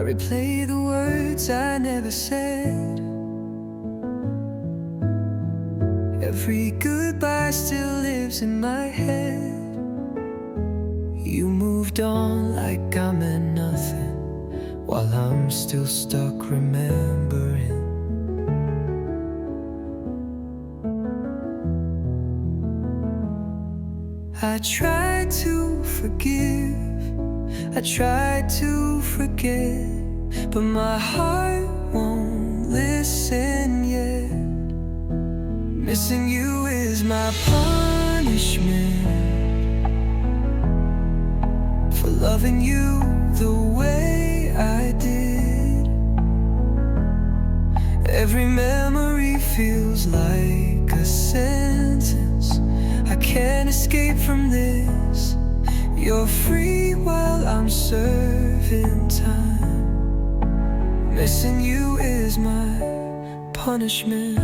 replay the words I never said. Every goodbye still lives in my head. You moved on like I meant nothing, while I'm still stuck remembering. I tried to forgive, I tried to forget, but my heart won't listen yet. Missing you is my punishment for loving you the way I did. Every memory feels like a sentence. I can't escape from this. You're free while I'm serving time. Missing you is my punishment.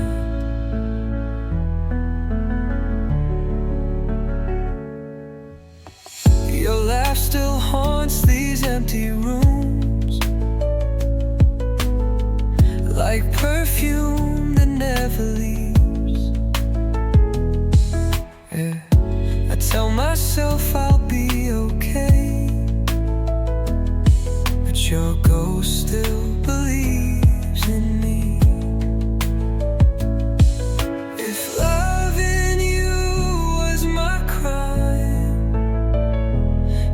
Your laugh still haunts these empty rooms, like perfume that never leaves. Yeah. I tell myself I'll be okay, but your ghost still believes in me. If loving you was my crime,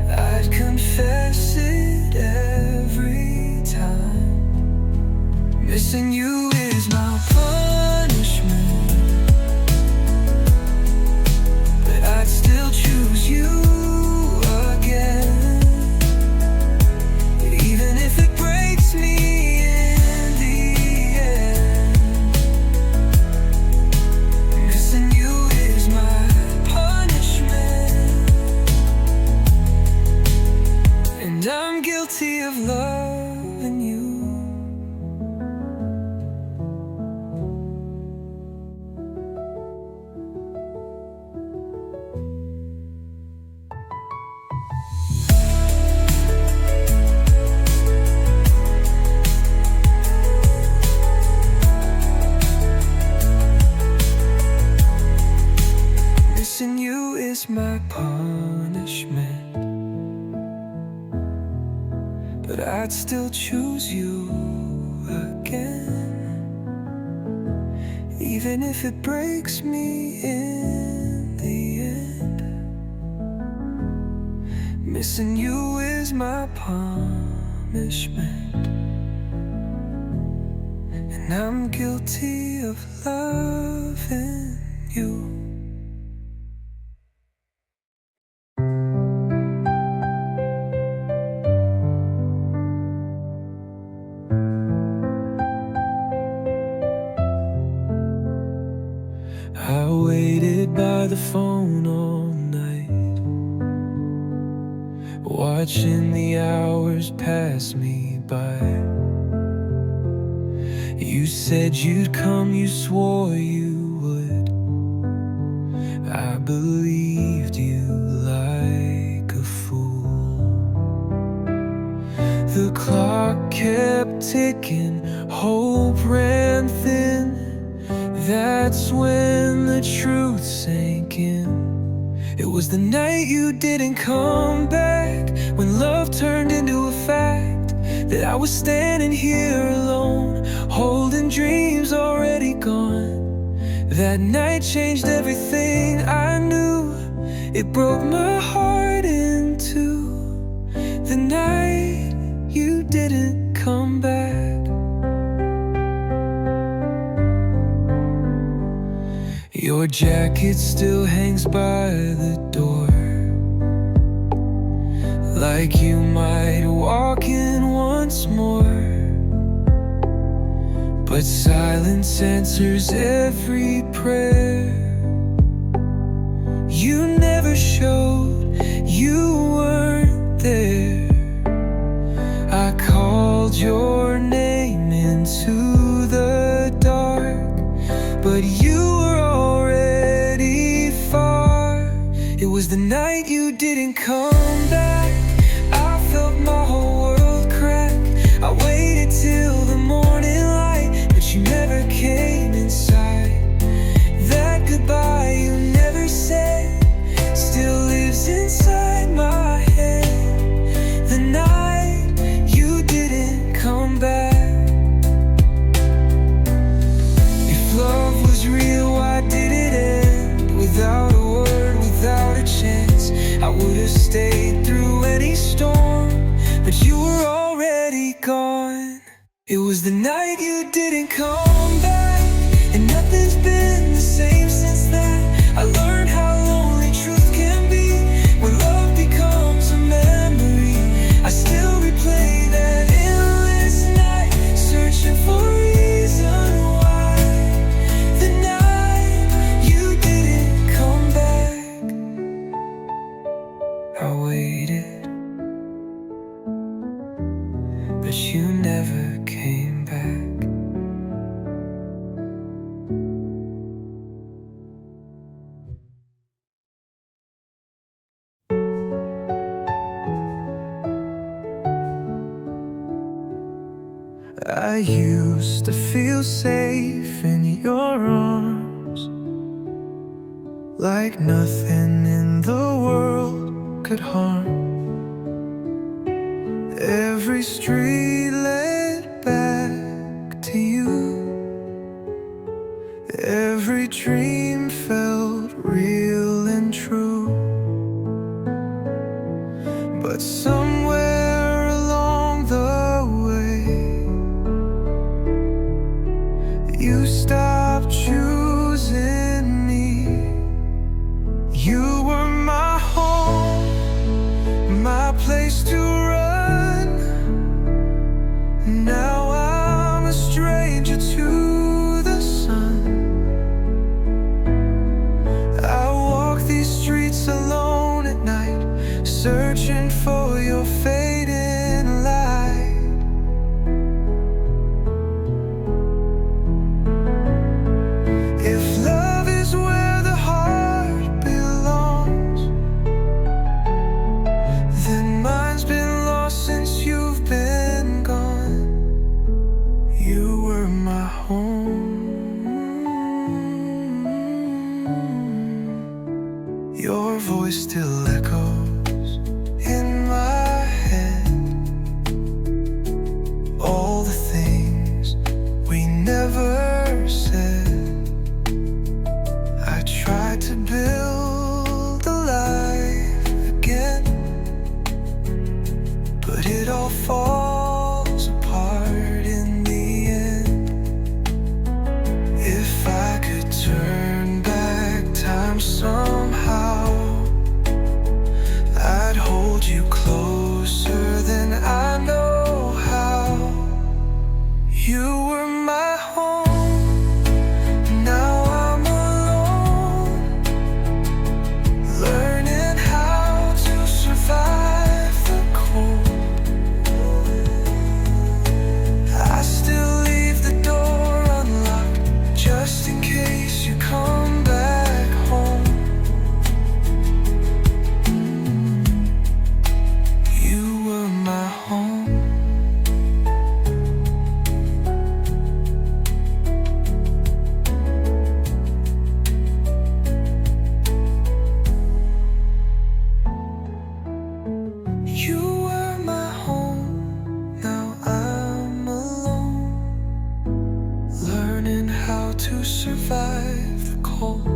I'd confess it every time. Missing you is my punishment, but I'd still choose you again, even if it breaks me in the end. Missing you is my punishment, and I'm guilty of loving you. Missing you is my punishment, but I'd still choose you again, even if it breaks me in the end. Missing you is my punishment, and I'm guilty of loving you. I waited by the phone all night, watching the hours pass me by. You said you'd come, you swore you would. I believed you like a fool. The clock kept ticking, hope ran thin. That's when the truth sank in. It was the night you didn't come back, when love turned into a fact, that I was standing here alone, holding dreams already gone. That night changed everything I knew. It broke my heart in two. The night you didn't come back. Your jacket still hangs by the door, like you might walk in once more. But silence answers every prayer. You never showed, you weren't there. I called your name into the dark, but you were already far. It was the night you didn't come back. I felt my whole world crack. I stayed through any storm, but you were already gone. It was the night you didn't come back, and nothing's been the same since that. I learned how lonely truth can be when love becomes a memory. I still replay that endless night, searching for a reason why the night you didn't come back. I waited, but you never came back. I used to feel safe in your arms, like nothing in the world could harm. Every street led back to you, every dream felt real and true. But somewhere along the way, you stopped choosing me. You were my home, my place to run. Now I'm a stranger to the sun. I walk these streets alone at night, searching for your fading light. If love is where the heart belongs, then mine's been lost since you've been gone. You were my home. Your voice still echoes in my head. All the things we never said. I tried to build a life again, but it all falls apart in the end. If I could turn back time somehow, I'd hold you closer than I know how. You were my home, now I'm alone, learning how to survive the cold. I still leave the door unlocked, just in case you come back home. You were my home. You were my home, now I'm alone, learning how to survive the cold.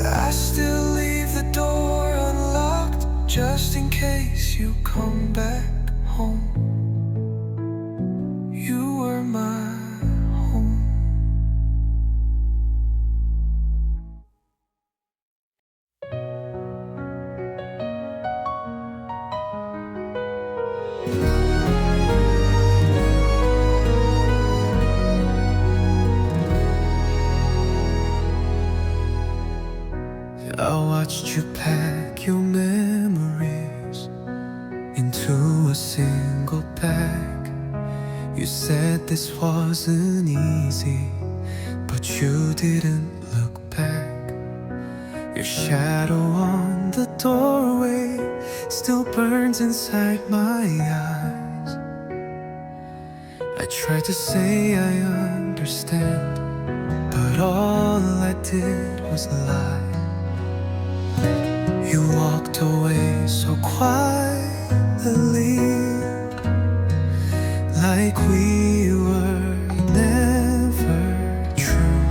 I still leave the door unlocked, just in case you come back home. You were my home. I watched you pack your memories into a single bag. You said this wasn't easy, but you didn't look back. Your shadow on the doorway still burns inside my eyes. I tried to say I understand, but all I did was lie. You walked away so quietly, like we were never true.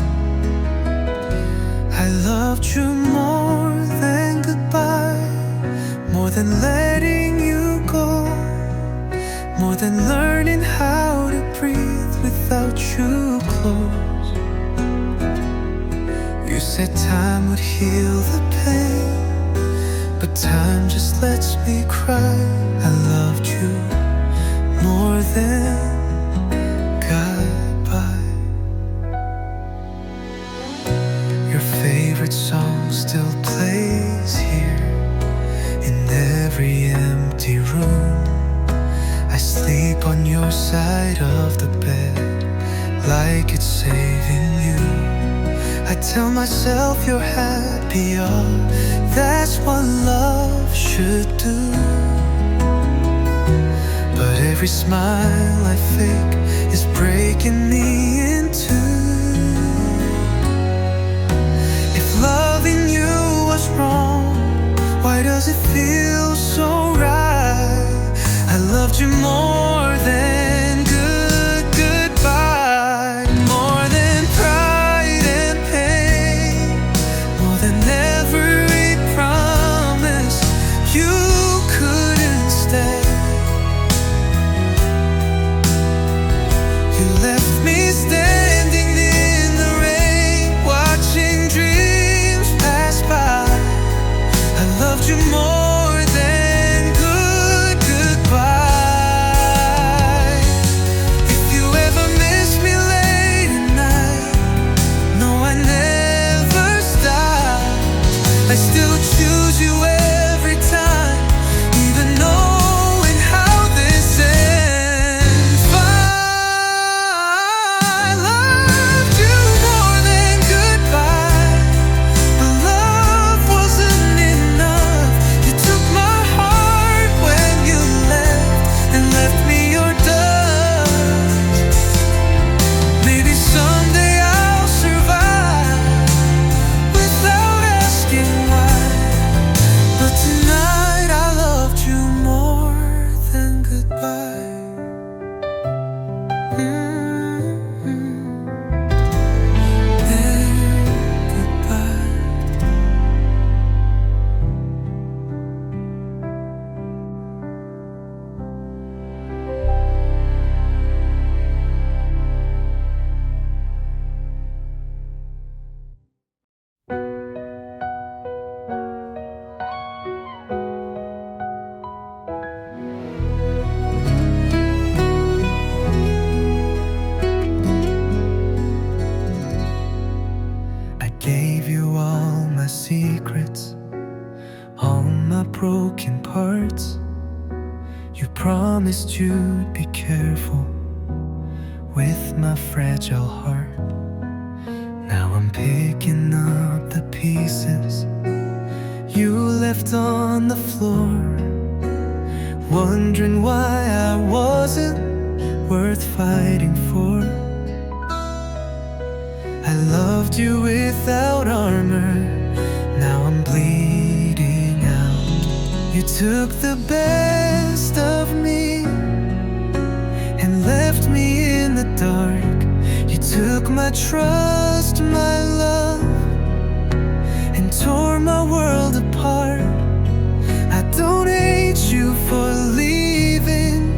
I loved you more than learning how to breathe without you close. You said time would heal the pain, but time just lets me cry. I loved you more than goodbye. Your favorite song still plays here in every empty room. I sleep on your side of the bed like it's saving you. I tell myself you're happy, oh, that's what love should do. But every smile I fake is breaking me in two. If loving you was wrong, why does it feel so right? I loved you more than goodbye, more than pride and pain, more than every promise you couldn't stay. You left me standing in the rain, watching dreams pass by. I loved you more than goodbye. If you ever miss me late at night, no, I never stopped. I still choose you every time, even knowing how this ends. I loved you more than goodbye, but love wasn't enough. You took my heart when you left and left me your dust. Maybe someday I'll survive without asking why, but tonight I loved you more than goodbye. Than goodbye. I gave you all my secrets, all my broken parts. You promised you'd be careful with my fragile heart. Now I'm picking up the pieces you left on the floor, wondering why I wasn't worth fighting for. I loved you without armor, now I'm bleeding out. You took the best of me and left me in the dark. You took my trust, my love, and tore my world apart. I don't hate you for leaving,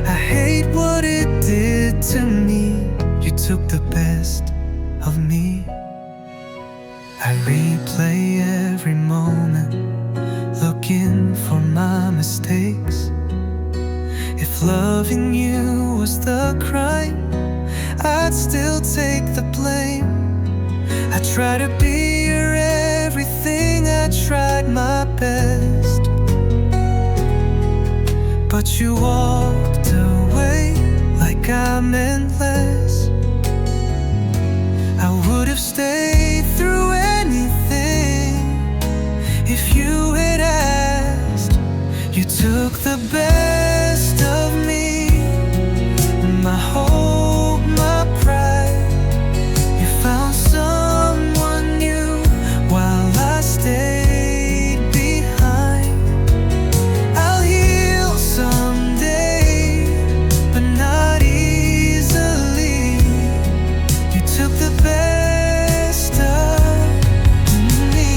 I hate what it did to me. You took the best of me. I replay every moment, looking for my mistakes. If loving you was the crime, I'd still take the blame. I try to be your everything, I tried my best, but you walked away like I meant less. I would have stayed through anything if you had asked. You took the best of me, my hope, my pride. You found someone new while I stayed behind. I'll heal someday, but not easily. You took the best of me.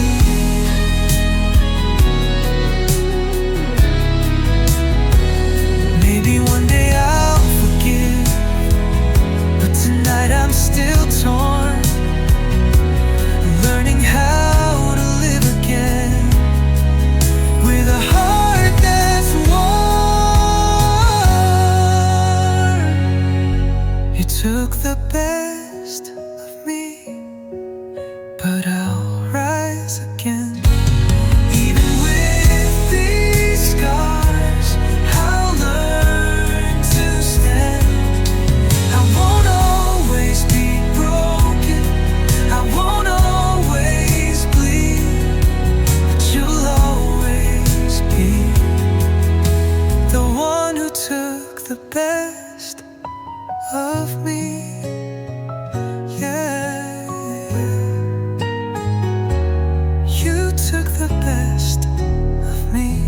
You took the best of me, but I'll rise again. Even with these scars, I'll learn to stand. I won't always be broken, I won't always bleed, but you'll always be the one who took the best of me. Yeah, you took the best of me.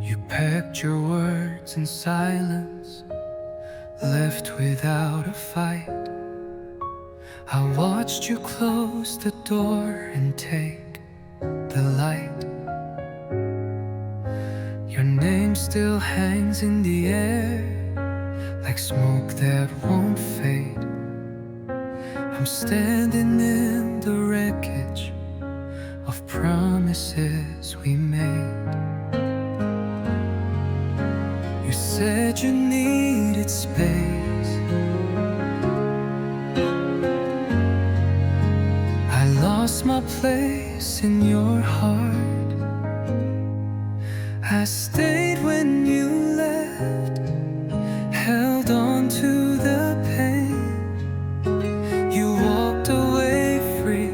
You packed your words in silence, left without a fight. I watched you close the door and take the light. Your name still hangs in the air, like smoke that won't fade. I'm standing in the wreckage of promises we made. You said you needed space. I lost my place in your heart. I stayed when you left, held on to the pain. You walked away free,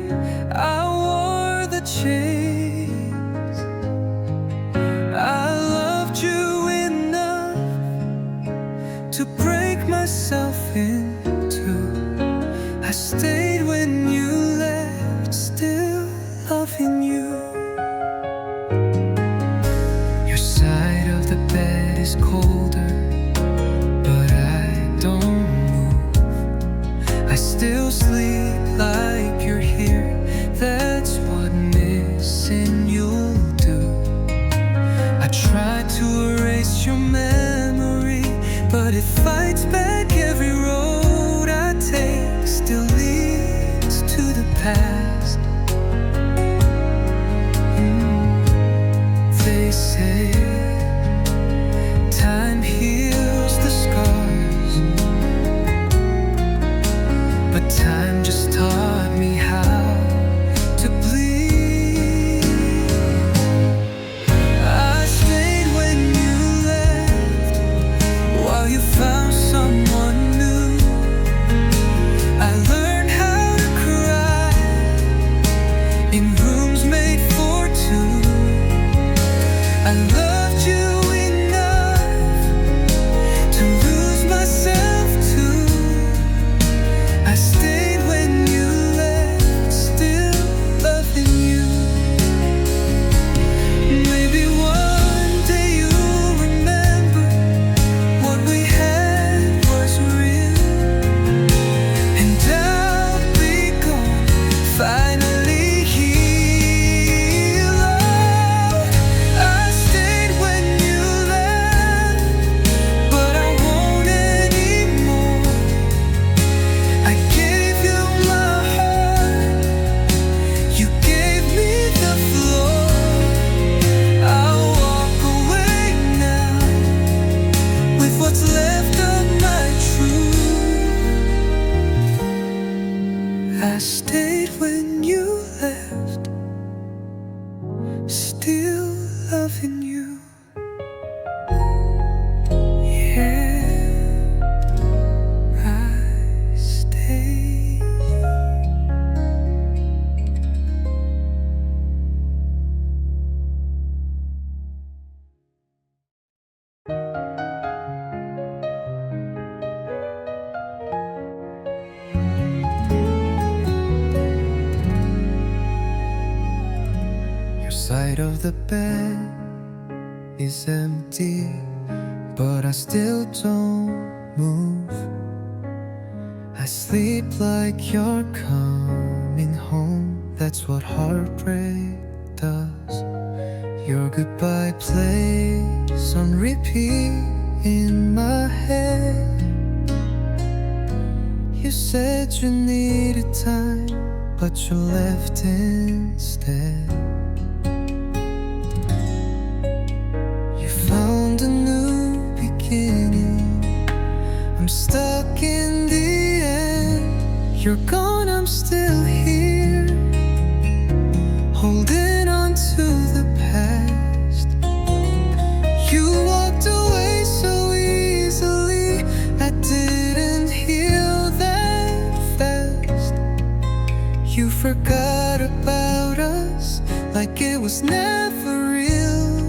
I wore the chains. I loved you enough to break myself in two. I stayed when you left, still loving you. Your side of the bed is colder, but I don't move. I still sleep like you're here, that's what missing you'll do. I try to erase your memory, but it fights back. Every road I take still leads to the past. They say time heals the scars, but time just taught me how to bleed. I stayed when you left, while you found someone new. I learned how to cry in rooms made for two. I loved you enough to lose myself too. I stayed when you left, still loving you. Maybe one day you'll remember what we had was real, and I'll be gone, finally healed. Oh, I stayed when you left, but I won't anymore. I gave you my heart, you gave me the floor. I'll walk away now with what's left of my truth. I stayed when you left, still loving you. Yeah, I stayed. Your side of the bed is empty, but I still don't move. I sleep like you're coming home, that's what heartbreak does. Your goodbye plays on repeat in my head. You said you needed time, but you left instead. You found a new beginning. I'm stuck in the end. You're gone, I'm still here, holding on to the past. You walked away so easily, I didn't heal that fast. You forgot about us like it was never real.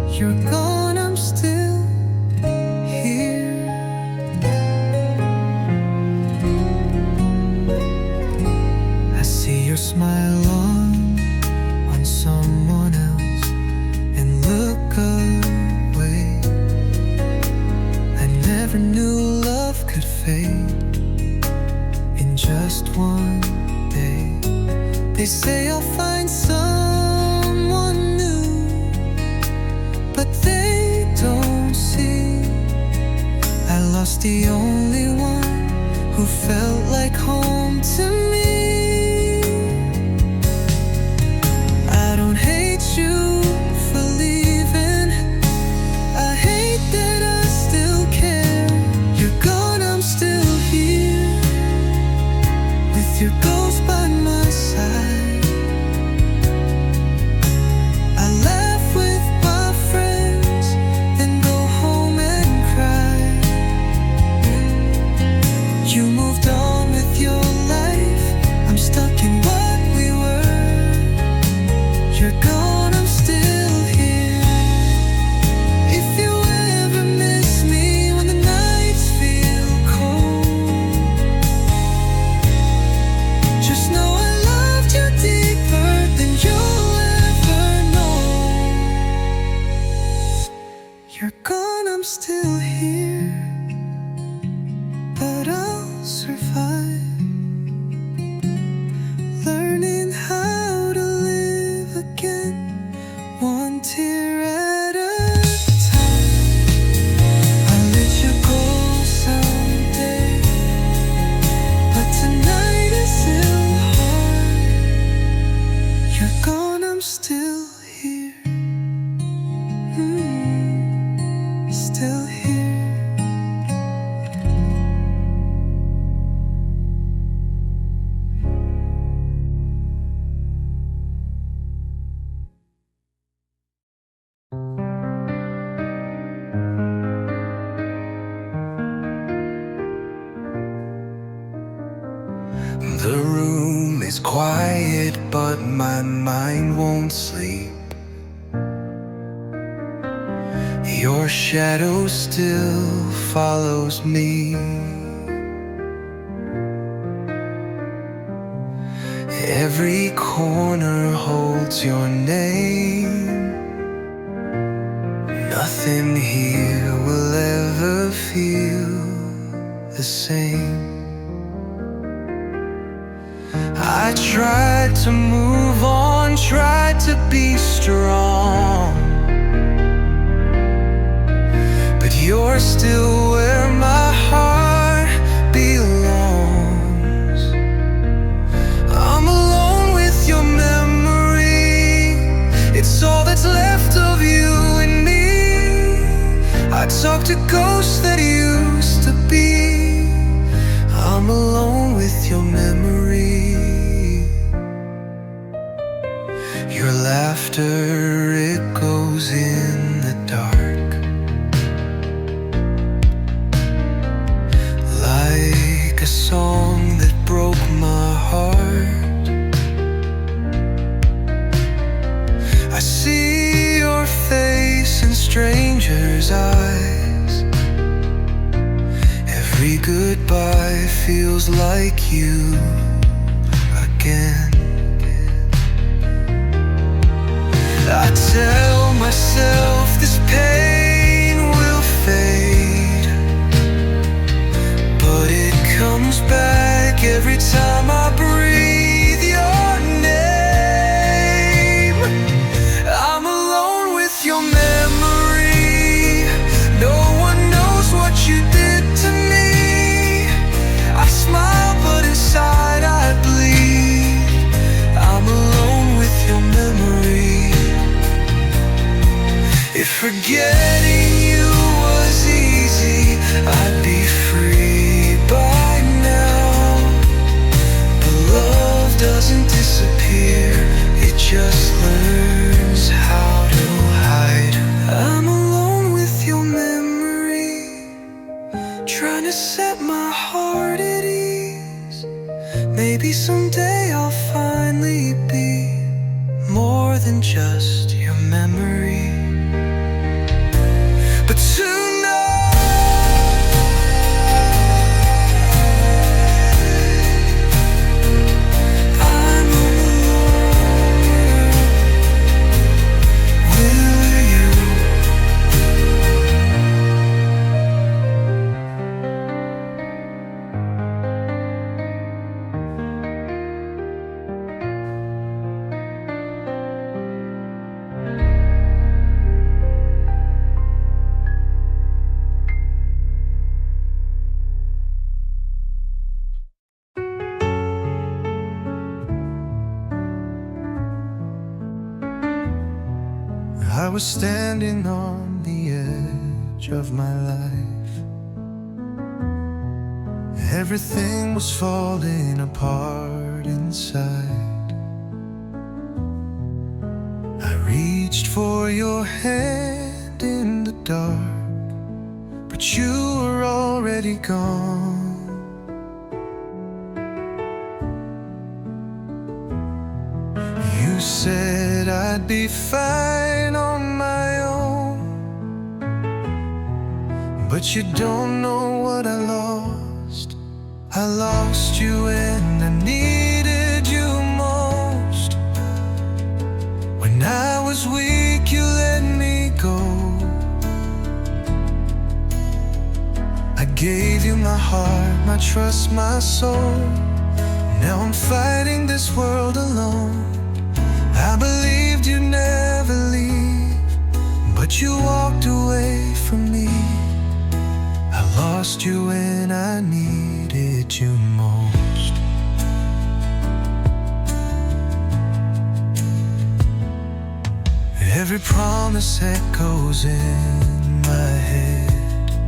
You're gone, I'm still here. I see your smile on someone else and look away. I never knew love could fade in just one day. They say I'll find someone new, but they don't see I lost the only one who felt like home to me. I don't hate you for leaving, I hate that I still care. You're gone, I'm still here, with your ghost by my side. I laugh with my friends, then go home and cry. You moved on with your life, I'm stuck in what we were. You're gone, I'm still here. If you ever miss me when the nights feel cold, just know I loved you deeper than you'll ever know. You're gone, I'm still here, but I'll survive, learning how to live again, one tear at a time. I'll let you go someday, but tonight is still hard. You're gone, I'm still here, still here. The room is quiet, but my mind won't sleep. Your shadow still follows me. Every corner holds your name. Nothing here will ever feel the same. I tried to move on, tried to be strong, but you're still where my heart belongs. I'm alone with your memory, it's all that's left of you and me. I talk to ghosts that used to be. I'm alone with your memory. Your laughter echoes in the dark, like a song that broke my heart. I see your face in strangers' eyes. Every goodbye feels like you again. I tell myself this pain will fade, but it comes back every time I breathe your name. I'm forgetting you was easy, I'd be free by now. But love doesn't disappear, it just learns how to hide. I'm alone with your memory, trying to set my heart at ease. Maybe someday I'll finally be more than just your memory. But tonight I'm alone with you. I was standing on the edge of my life. Everything was falling apart inside. I reached for your hand in the dark, but you were already gone. You said I'd be fine on my own, but you don't know what I lost. I lost you when I needed you most. When I was weak, you let me go. I gave you my heart, my trust, my soul. Now I'm fighting this world alone. I believed you'd never leave, but you walked away from me. I lost you when I needed you most. Every promise echoes in my head,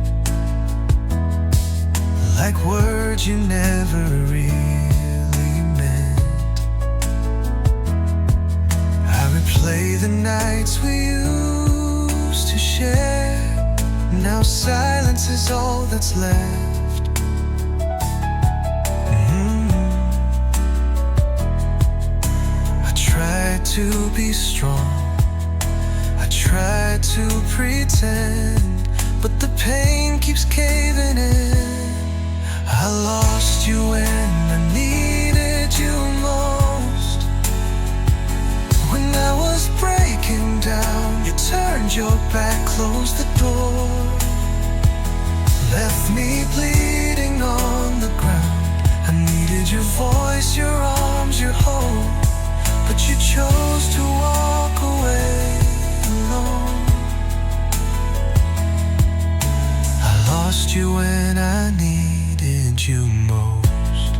like words you never really meant. I replay the nights we used to share. Now silence is all that's left. I tried to be strong, I tried to pretend, but the pain keeps caving in. I lost you when I needed you most. When I was breaking down, you turned your back, closed the door, left me bleeding on the ground. I needed your voice, your arms, your hope, but you chose to walk away alone. I lost you when I needed you most.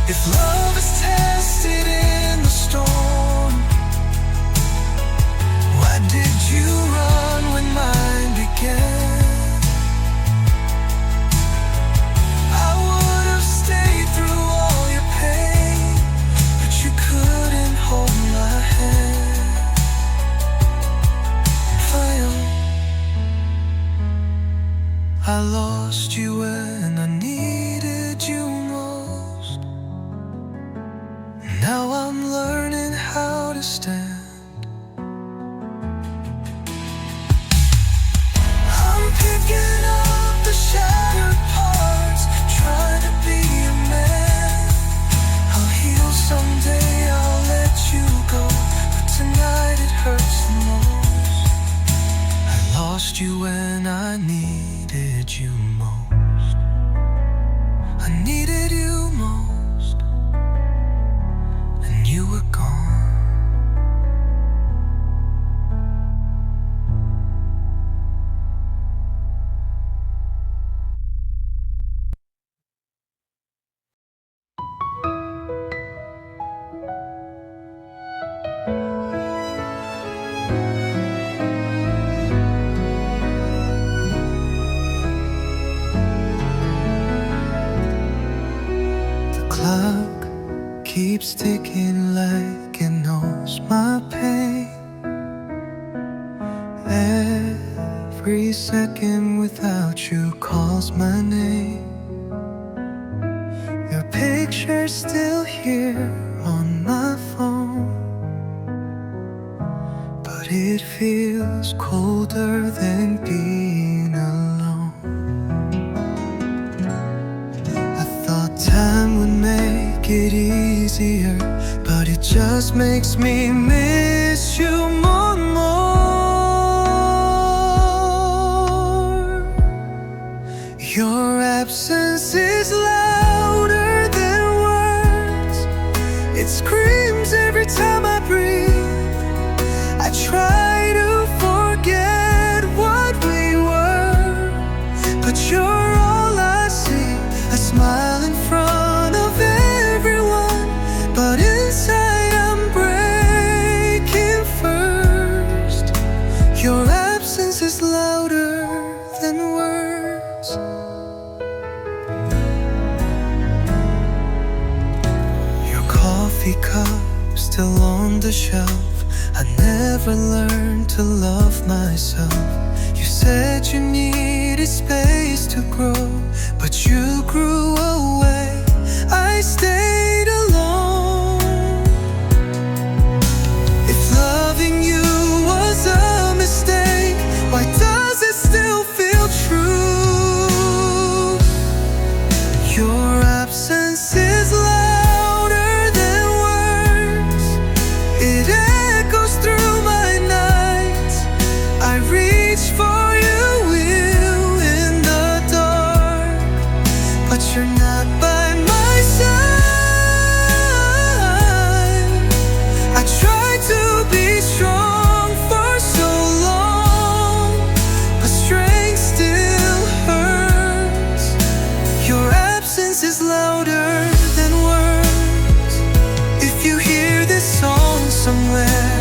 If love is tested in the storm, why did you run when mine began? I would have stayed through all your pain, but you couldn't hold my hand. I lost you when I needed you most. Now I'm learning how to stand. I'm picking up the shattered parts, trying to be a man. I'll heal someday, I'll let you go, but tonight it hurts the most. I lost you when I needed you most. I needed you most, and you were gone. keeps ticking like it knows my pain. Every second without you calls my name. Your picture's still here on my phone, but it feels colder than being alone. I thought time would make it easier, but it just makes me miss you more and more. Your absence is louder than words. It screams every time I breathe. I try to forget what we were, but you're all I see. A smile in front of everyone, but inside I'm breaking first. Your absence is louder than words. Your coffee cup still on the shelf. I never learned to love myself. You said you needed space to grow, but you grew away. I stayed alone. If loving you was a mistake, why does it still feel true? Your absence is louder than words. It echoes through my nights. I reach for you in the dark, but you're not by my side. I tried to be strong for so long, but strength still hurts. Your absence is louder than words. If you hear this song somewhere,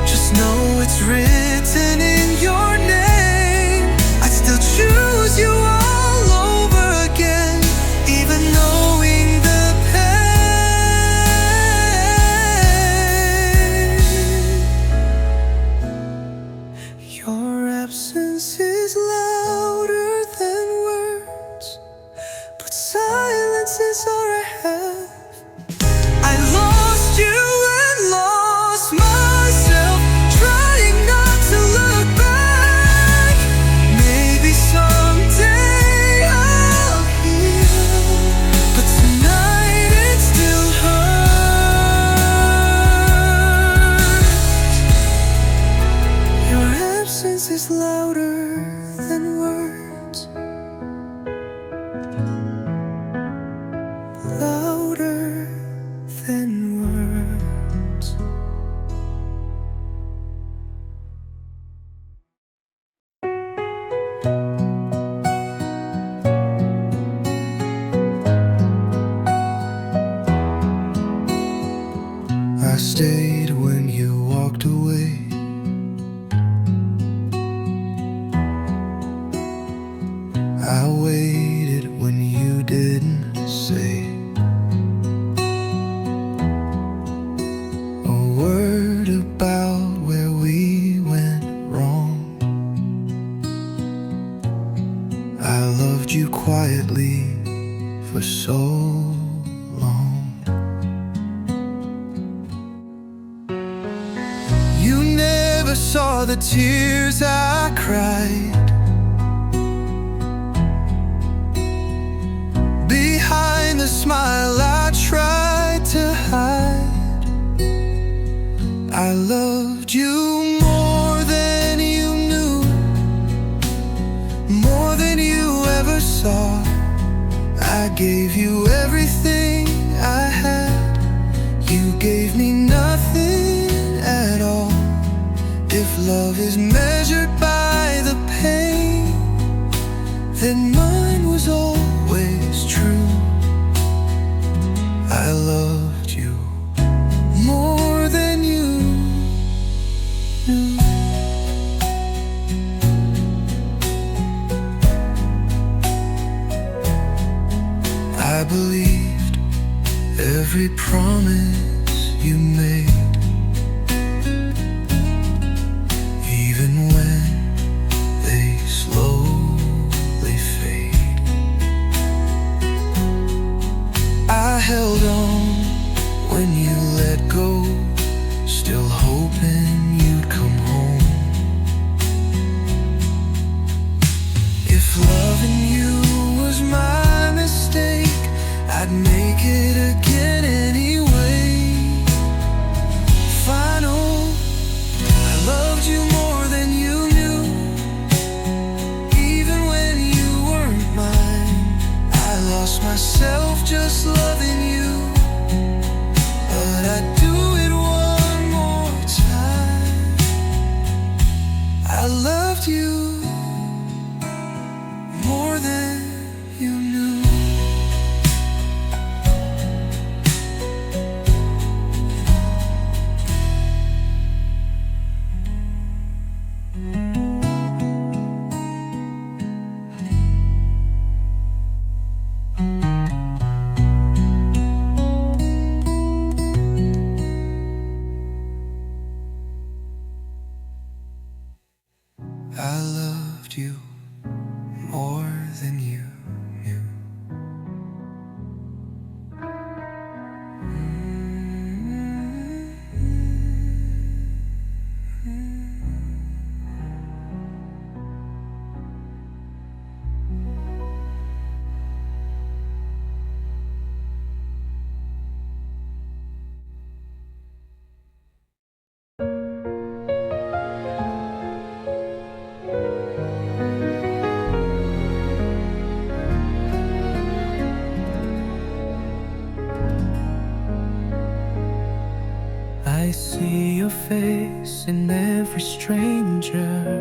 just know it's written in your name. I'd still choose you all over again, even knowing the pain. Your absence is louder than words, but silence is all I have. I lost you and lost myself, trying not to look back. Maybe someday I'll heal, but tonight it still hurts. Your absence is louder than words. Louder than words. I stayed when you walked away. I waited when you didn't say a word about where we went wrong. I loved you quietly for so long. You never saw the tears I cried. Behind the smile I tried to hide. I loved you more than you knew, more than you ever saw. I gave you everything I had. You gave me nothing at all. If love is measured by the pain, then mine was always true. I loved you more than you knew. I believed every promise loved you more than you knew. I see your face in every stranger,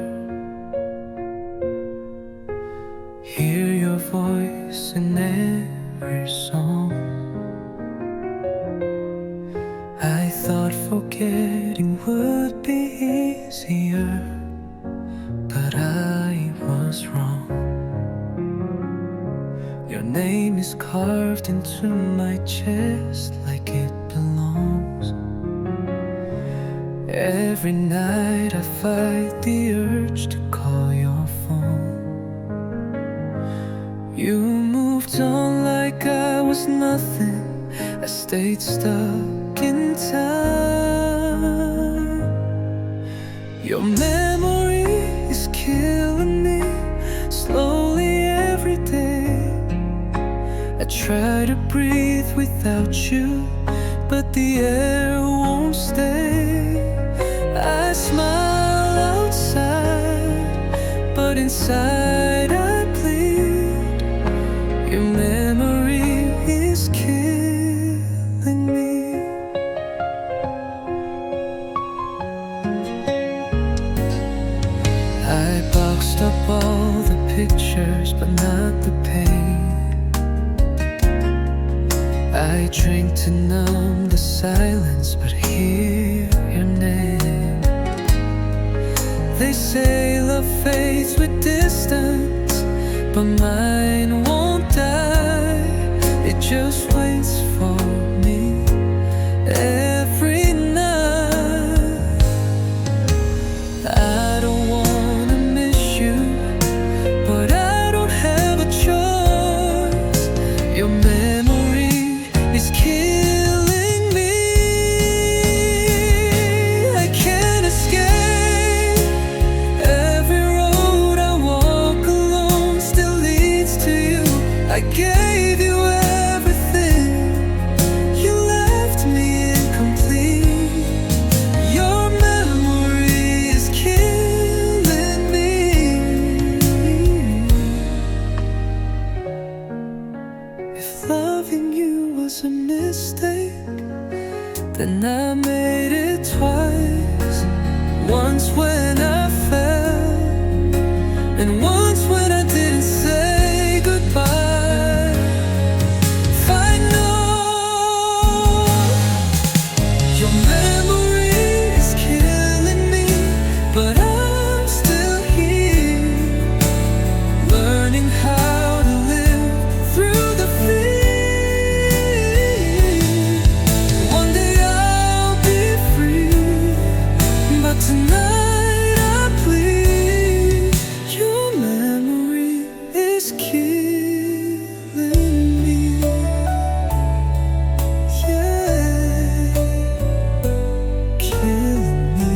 hear your voice in every song. I thought forgetting would be easier, but I was wrong. Your name is carved into my chest like it belongs. Every night I fight the urge to call your phone. You moved on like I was nothing. I stayed stuck in time. Your memory is killing me slowly every day. I try to breathe without you, but the air won't stay. I smile outside, but inside I bleed. Your memory is killing me. I boxed up all the pictures, but not the pain. I drink to numb the silence, but hear your name. They say love fades with distance, but mine won't die. It just waits for me every night. I don't wanna miss you, but I don't have a choice. Your memory is killing me. I can't escape. Every road I walk alone still leads to you. I gave you everything, you left me incomplete. Your memory is killing me. If loving you was a mistake, then I made it twice. Once when I fell, and once when I didn't say goodbye. If I know your memory is killing me, but I'm still here, learning how to live through the fear. One day I'll be free, but tonight I plead. Your memory is killing me. Yeah, killing me.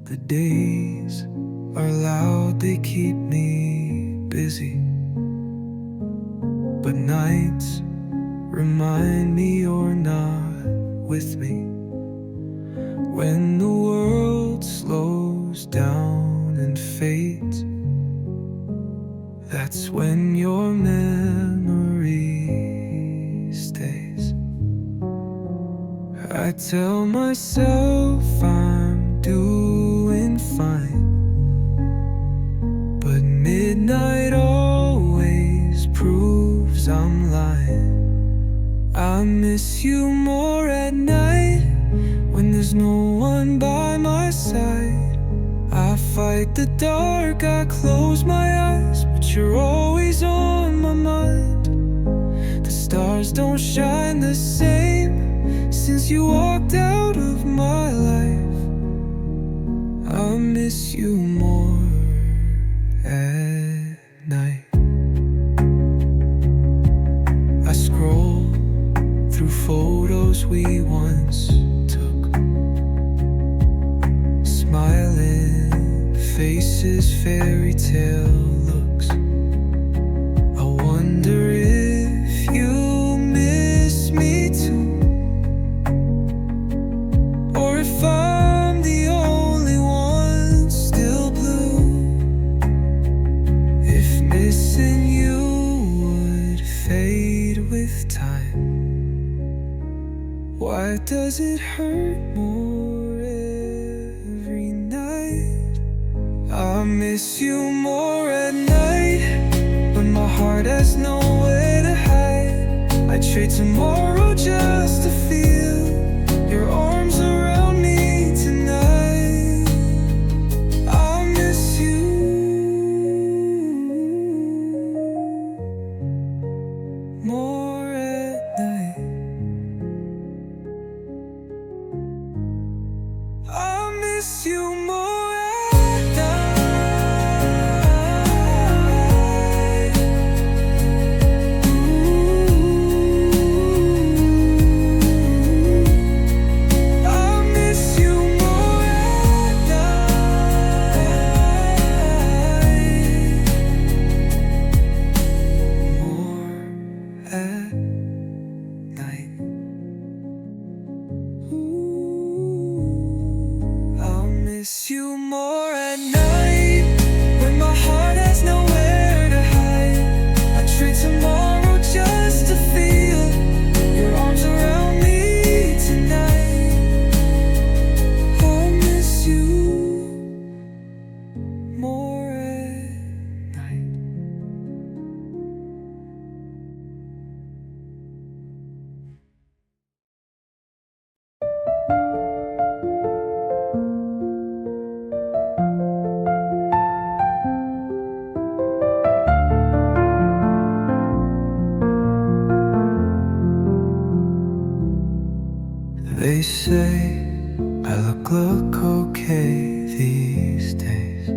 The days are loud, they keep me busy, but nights remind me you're not with me. When the world slows down and fades, That's when your memory stays. I tell myself I'm doing fine, but midnight always proves I'm lying. I miss you more at night, when there's no one by my side. I fight the dark, I close my eyes, but you're always on my mind. The stars don't shine the same since you walked out of my life. I miss you more at night. I scroll through photos we once took, smiling faces, fairy tale looks. I wonder if you miss me too, or if I'm the only one still blue. If missing you would fade with time, why does it hurt more every night? I miss you more at night, when my heart has nowhere to hide. I'd trade tomorrow just to feel your arms around me tonight. I miss you more at night. I miss you more at night. I miss you more at night. More at night. I'll miss you more at night, when my heart has nowhere to hide. I trade tomorrow just to feel your arms around me tonight. I'll miss you more at night. They say I look okay these days,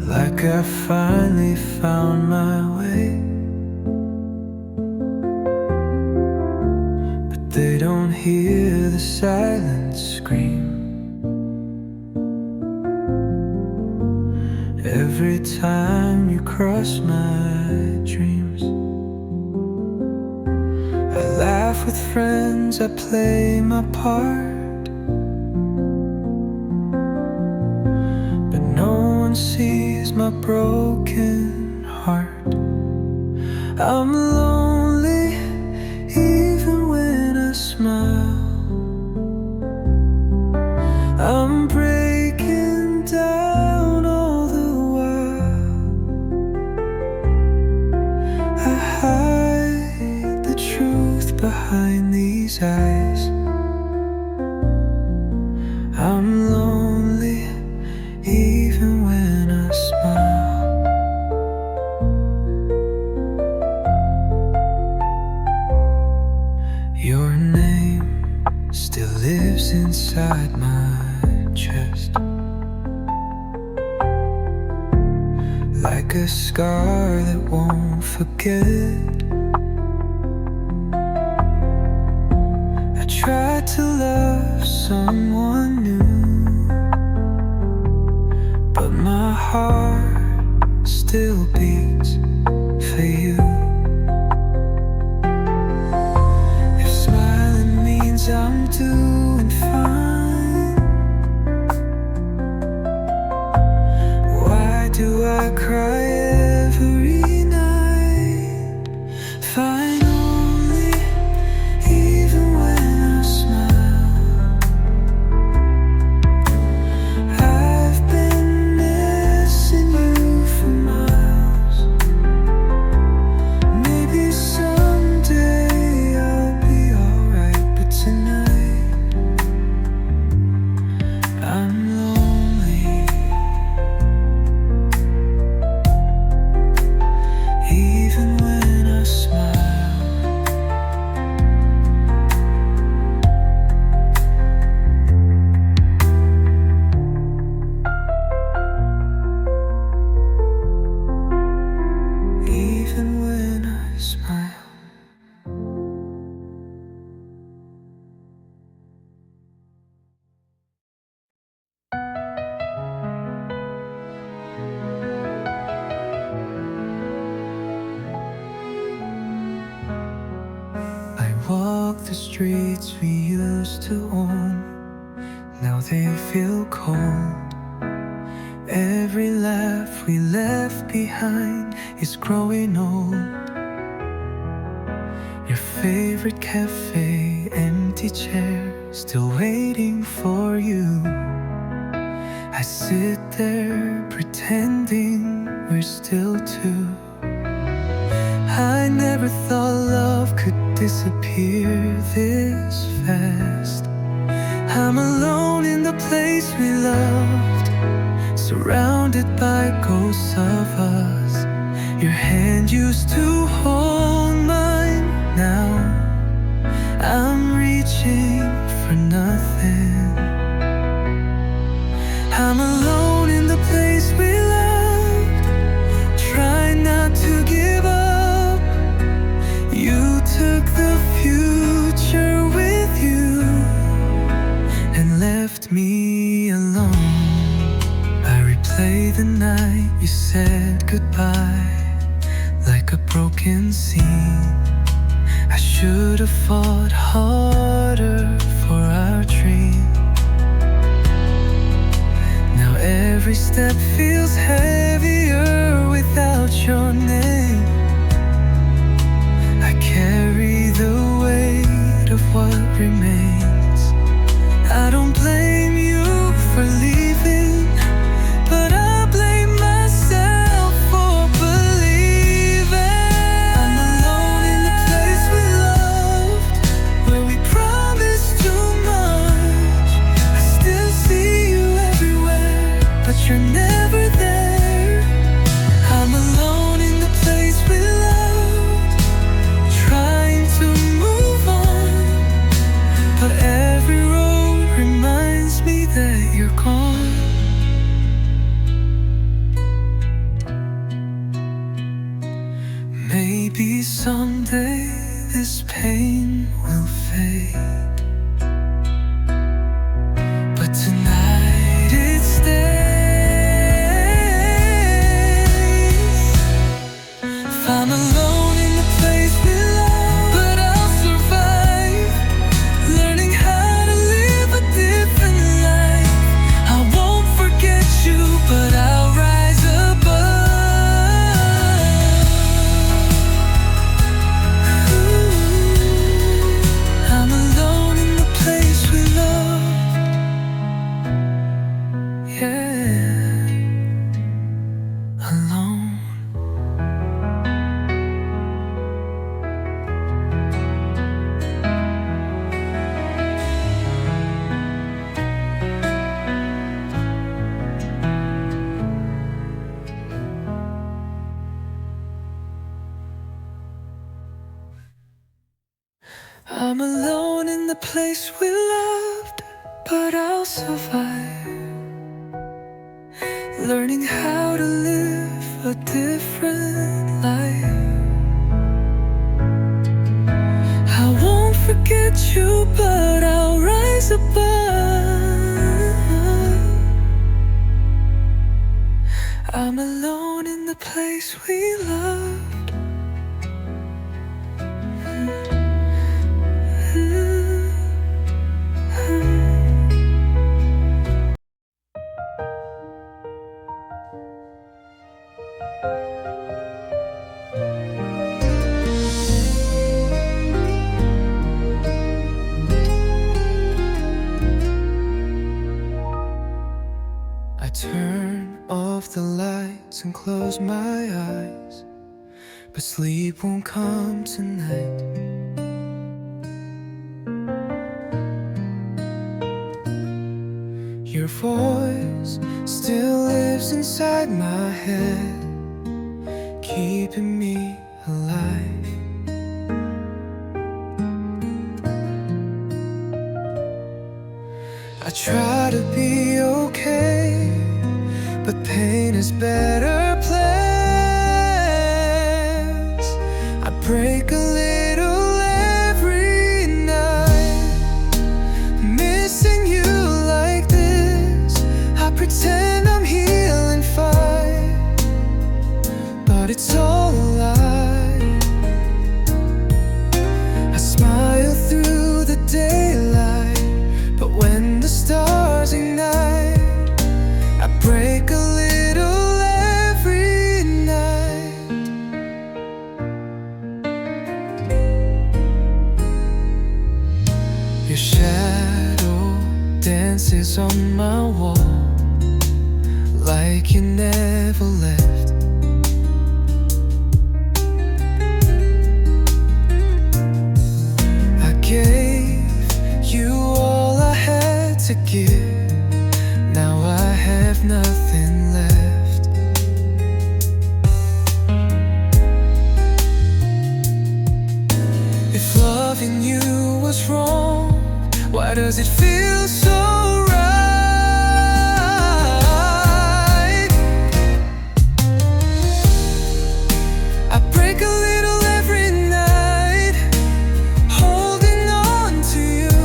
like I finally found my way. But they don't hear the silent scream every time you cross my dreams. I laugh with friends, I play my part, but no one sees my broken heart. I'm lonely even when I smile. I'm breaking down all the while. I hide the truth behind these eyes. I'm lonely even when I smile. Your name still lives inside my chest, like a scar that won't forget. I tried to love someone new, but my heart still beats for you. If smiling means I'm doing fine, why I cry every night. Finally, even when I smile, I've been missing you for miles. Maybe someday I'll be alright, but tonight I'm lonely. Even when I smile, even when I smile. I walk the streets we used to own. Now they feel cold. Every laugh we left behind is growing old. Your favorite cafe, empty chair, still waiting for you. I sit there pretending we're still two. I never thought love could disappear this fast. I'm alone in the place we loved, surrounded by ghosts of us. Your hand used to hold mine. Now I'm reaching for nothing. I'm alone in the place we loved, trying not to give up. You took the future with you and left me alone. I replay the night you said goodbye like a broken scene. I should have fought harder for our dream. Now every step feels heavier without your name. I carry the weight of what remains. I don't blame you for leaving, but I blame myself for believing. I'm alone in the place we loved, where we promised too much. I still see you everywhere, but you're never there. I'm alone in the place we loved, trying to move on, but every road reminds me that you're gone. Maybe someday this pain will fade, but tonight it stays. If I'm alone in the place we love, but I'll survive, learning how to live a different life. I won't forget you, but I'll rise above. I'm alone in the place we love. Yeah, alone. I'm alone in the place we loved, but I'll survive, learning how to live a different life. I won't forget you, but I'll rise above. I'm alone in the place we loved. I turn off the lights and close my eyes, but sleep won't come tonight. Your voice still lives inside my head, keeping me alive. I try to be okay, but pain is better plans. I break a little every night, missing you like this. I pretend I'm healing fine, but it's all a lie. I smile through the daylight, but when the stars ignite, I break a little every night. Your shadow dances on my wall, like you never left. I gave you all I had to give, now I have nothing left. If loving you was wrong, why does it feel so right? I break a little every night, holding on to you.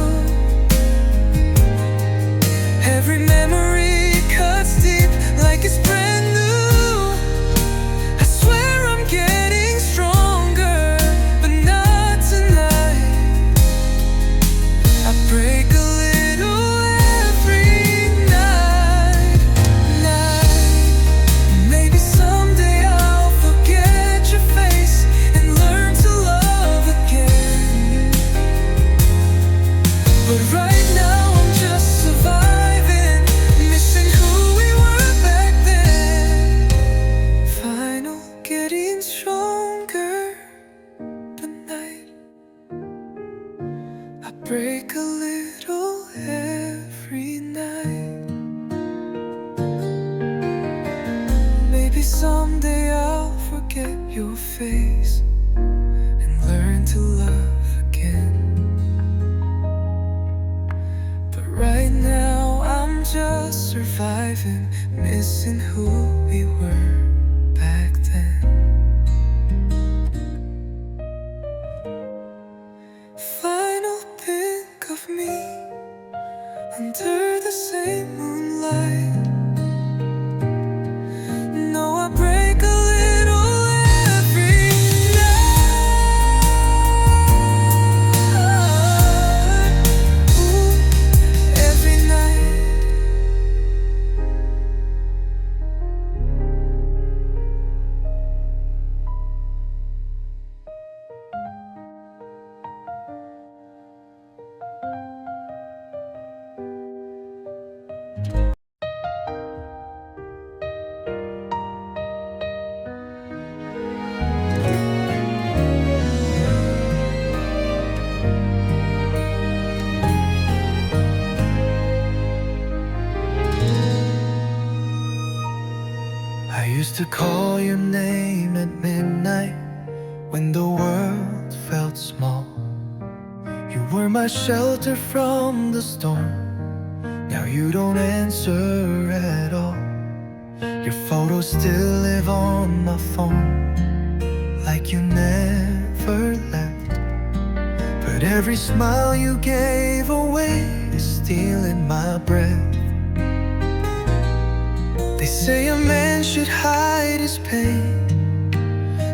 Every memory cuts deep like it's brand new. I swear I'm getting stronger, but not tonight. I break a little every night. Maybe someday I'll forget your face and learn to love again. But right now I'm just surviving, missing who we were back then. Final getting stronger tonight. I break a little every night. Maybe someday I'll forget your face and learn to love again. But right now I'm just surviving, missing who we were back then. Final pic of me under the same moonlight. No, I break a little every night. Ooh, every night. I used to call your name at midnight when the world felt small. You were my shelter from the storm. Now you don't answer at all. Your photos still live on my phone, like you never left. But every smile you gave away is stealing my breath. They say a man should hide his pain,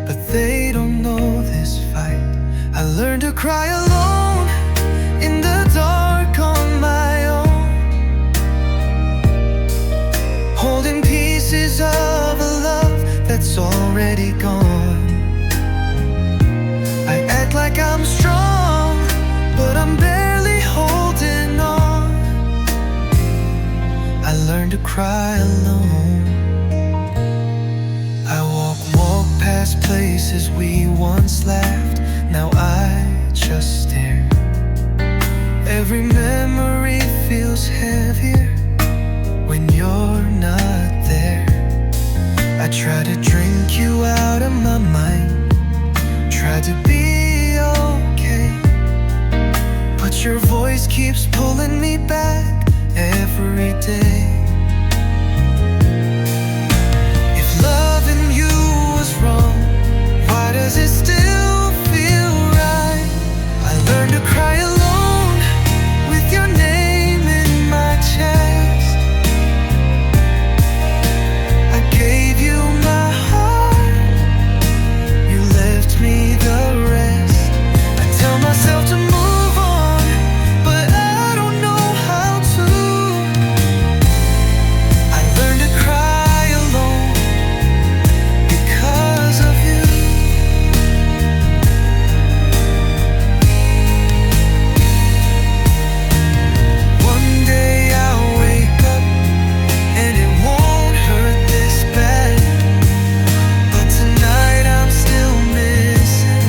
but they don't know this fight. I learned to cry alone in the dark on my own, holding pieces of a love that's already gone. I act like I'm strong, but I'm barely holding on. I learned learned to cry alone. I walk past places we once laughed. Now I just stare. Every memory feels heavier when you're not there. I try to drink you out of my mind, try to be okay, but your voice keeps pulling me back every day. If loving you was wrong, why does it still feel right? I learned to cry alone with your name in my chest. I gave you my heart, you left me the rest. I tell myself to move on, but I don't know how to. I learned to cry alone because of you. One day I'll wake up and it won't hurt this bad, but tonight I'm still missing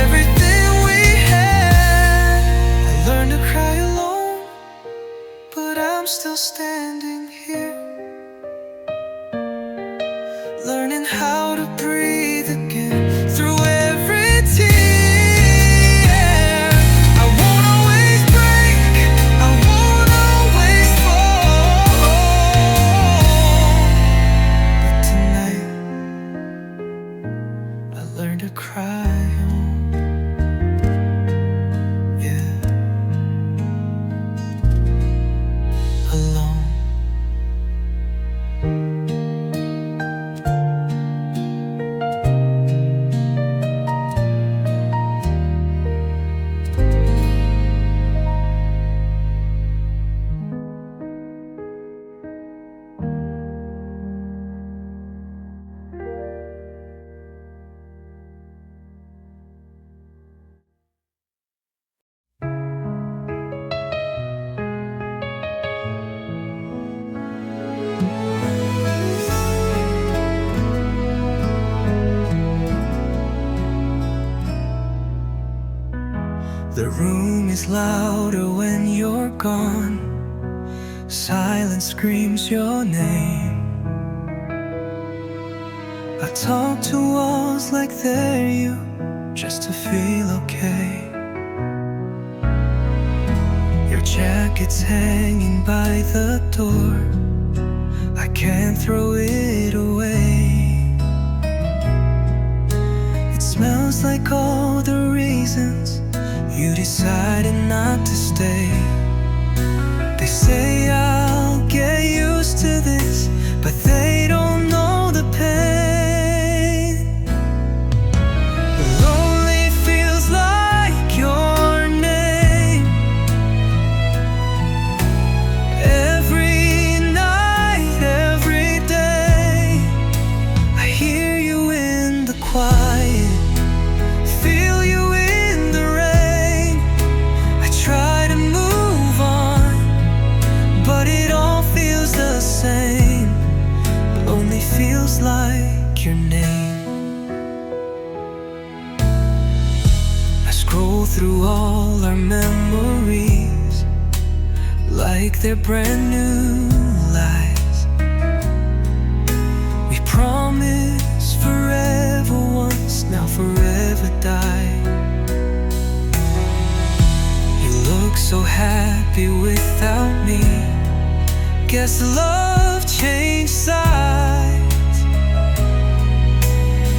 everything we had. I learned to cry alone, but I'm still standing here, learning how to breathe again through every tear. I won't always break, I won't always fall, but tonight I learned to cry on. Yeah, alone. The room is louder when you're gone. Silence screams your name. I talk to walls like they're you, just to feel okay. Your jacket's hanging by the door, I can't throw it away. It smells like all the reasons you decided not to stay. They say I'll get used to this, but they don't know the pain. Lonely feels like your name. Every night, every day, I hear you in the quiet, feel you in the rain. I try to move on, but it all feels the same. Lonely feels like your name. I scroll through all our memories like they're brand new lies. We promised forever once, now forever die. You look so happy without me. Guess love changed sides.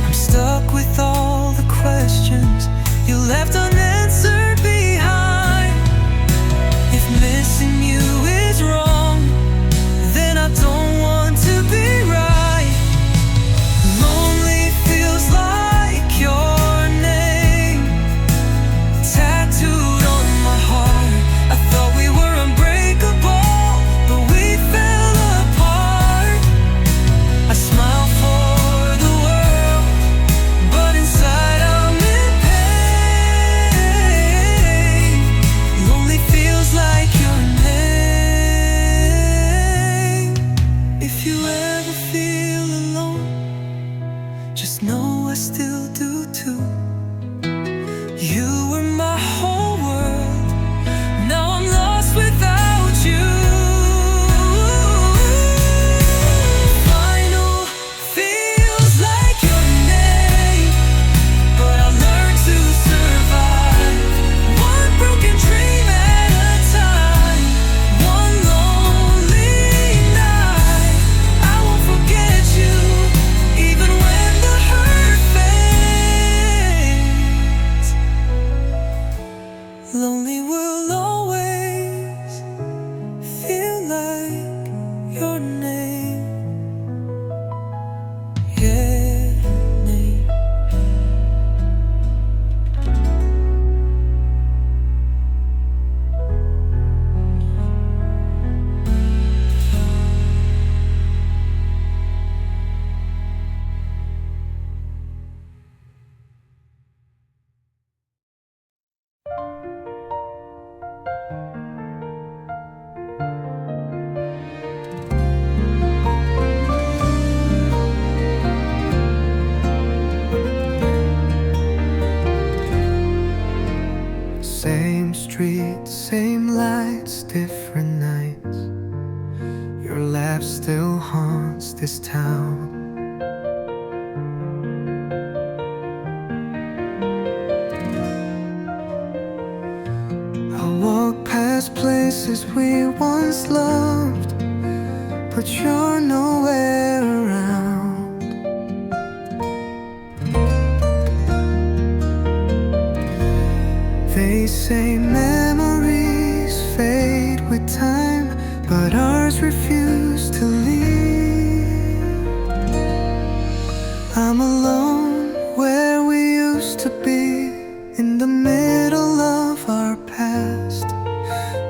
I'm stuck with all the questions you left unanswered behind. If missing you is wrong, then I don't want to be right. Lonely feels like your name, tattooed on my heart. I thought we were unbreakable, but we fell apart. I smile for the world, but inside I'm in pain. If you ever feel alone, just know I still do too. You were my whole world, now I'm lost without you. Final feels like your name, but I learned to survive. One broken dream at a time, one lonely night. I won't forget you, even when the hurt fades. Lonely will always feel like your name. Yeah, name. Same street, same lights, different nights. Your laugh still haunts this town. I walk past places we once loved, but you're nowhere around. They say memories fade with time, but ours refuse to leave. I'm alone where we used to be, in the middle of our past.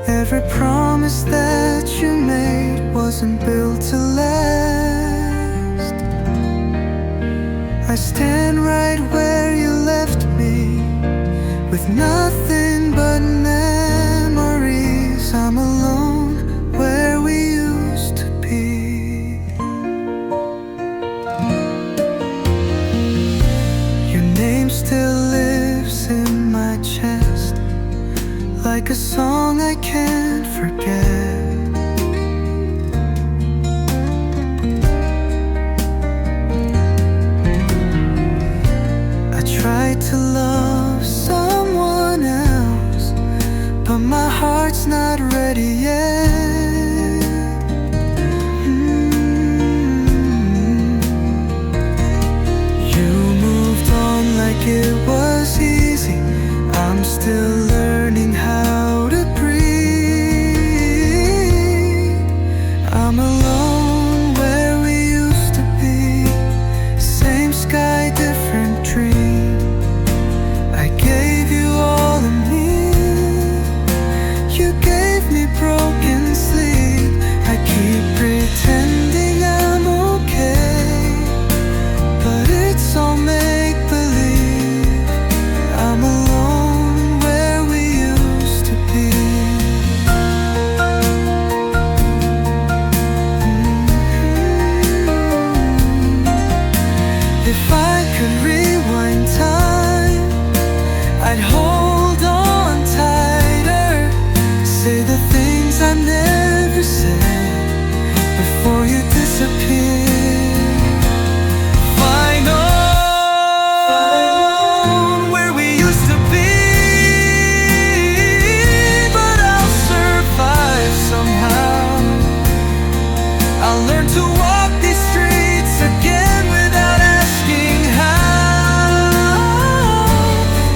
Every promise that you made wasn't built to last. I stand right where you left me, with nothing but memories. I'm alone where we used to be. Your name still lives in my chest, like a song I can't forget. I tried to love someone else, but my heart's not ready yet. You moved on like it was easy. I'm still learning how to breathe. I'm alone where we used to be, same sky, different dream. I gave you all of me, you gave me broken sleep. I keep pretending I'm okay, but it's all make-believe. I'm alone where we used to be. If I could rewind time, I'd hold on tighter, say the things I never said before you disappeared. Final, where we used to be, but I'll survive somehow. I'll learn to walk these streets again without asking how.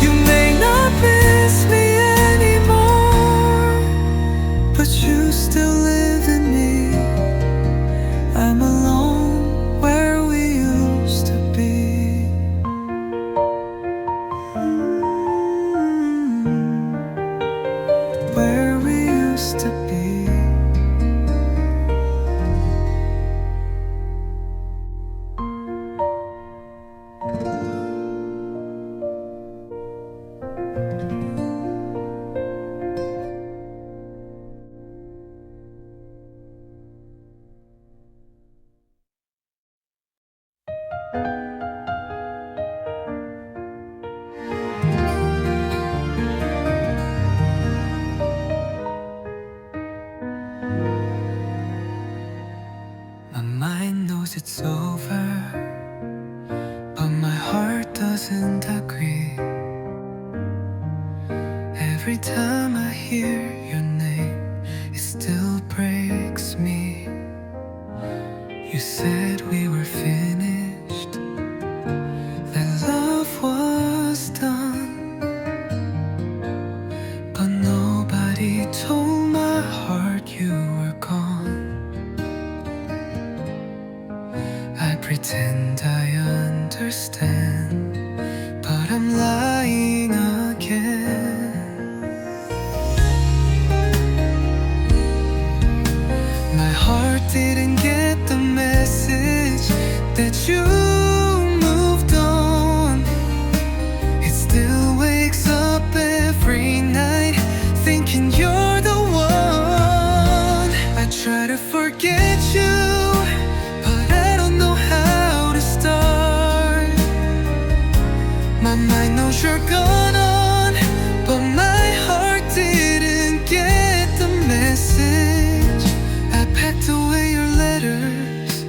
You may not miss me anymore, but you still live in me. I'm alone where we used to be. Where we used to be. My mind knows it's over, but my heart doesn't agree. Every time I hear your name, it still breaks me. You said we were finished, that love was done, but nobody told my heart you were gone. I pretend I understand, but I'm lying again. My heart didn't get the message that you moved on. It still wakes up every night thinking you're the one. I try to forget you, but I don't know how to start. My mind knows you're gone, but my heart didn't get the message. I packed away your letters,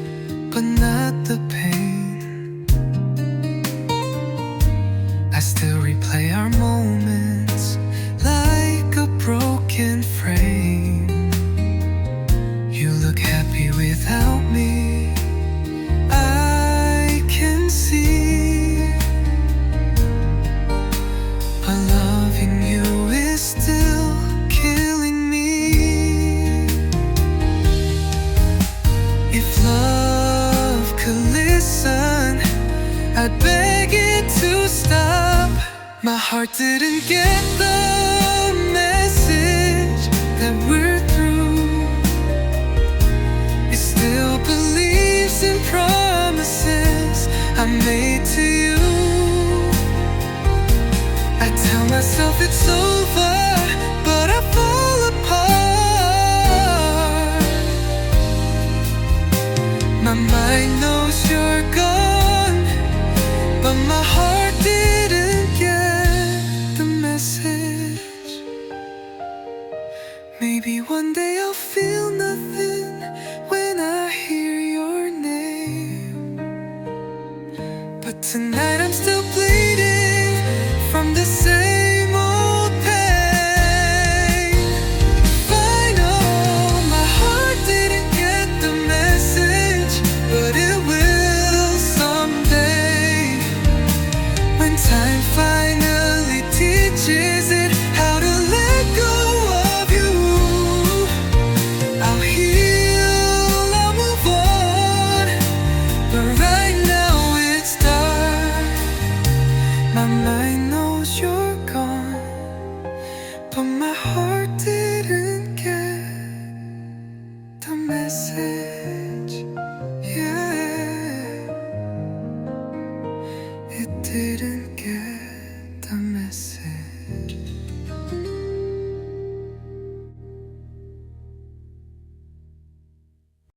but not the pain. I still replay our moments like a broken frame. You look happy without me, I can see. But loving you is still killing me. If love could listen, I'd beg it to stop. My heart didn't get the message that we're through. It still believes in promises I made to you. I tell myself it's over, but I fall apart. My mind knows you're gone, but my heart didn't get the message. Maybe one day I'll feel nothing when I hear your name, but tonight I'm still bleeding from the same old pain. Final, my heart didn't get the message, but it will someday. When time finally teaches it how to let go of you, I'll heal, I'll move on. But right now it's dark. My mind knows you're gone, but my heart didn't get the message. Yeah, it didn't get